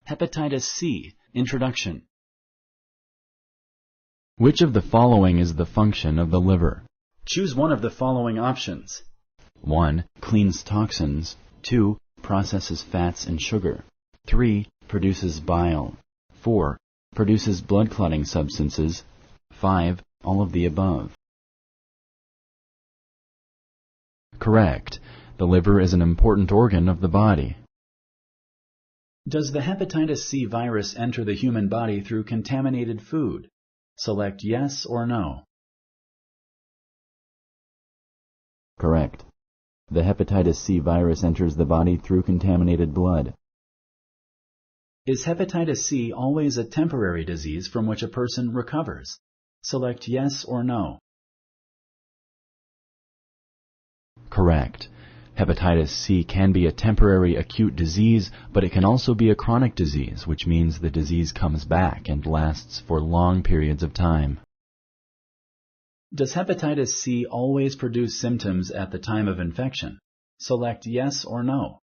Hepatitis C. Introduction. Which of the following is the function of the liver? Choose one of the following options. 1. Cleans toxins. 2. Processes fats and sugar. 3. Produces bile. 4. Produces blood clotting substances. 5. All of the above. Correct. The liver is an important organ of the body. Does the hepatitis C virus enter the human body through contaminated food? Select yes or no. Correct. The hepatitis C virus enters the body through contaminated blood. Is hepatitis C always a temporary disease from which a person recovers? Select yes or no. Correct. Hepatitis C can be a temporary acute disease, but it can also be a chronic disease, which means the disease comes back and lasts for long periods of time. Does hepatitis C always produce symptoms at the time of infection? Select yes or no.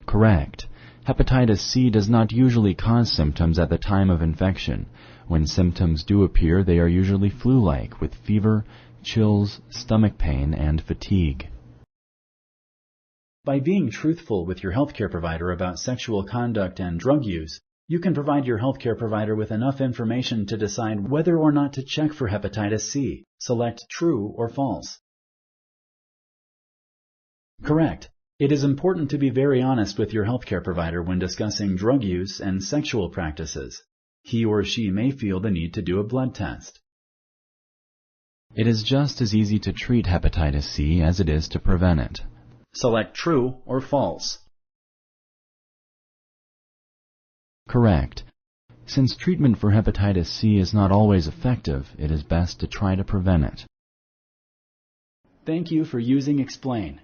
Correct. Hepatitis C does not usually cause symptoms at the time of infection. When symptoms do appear, they are usually flu-like, with fever, chills, stomach pain, and fatigue. By being truthful with your healthcare provider about sexual conduct and drug use, you can provide your healthcare provider with enough information to decide whether or not to check for hepatitis C. Select true or false. Correct. It is important to be very honest with your healthcare provider when discussing drug use and sexual practices. He or she may feel the need to do a blood test. It is just as easy to treat hepatitis C as it is to prevent it. Select true or false. Correct. Since treatment for hepatitis C is not always effective, it is best to try to prevent it. Thank you for using Explain.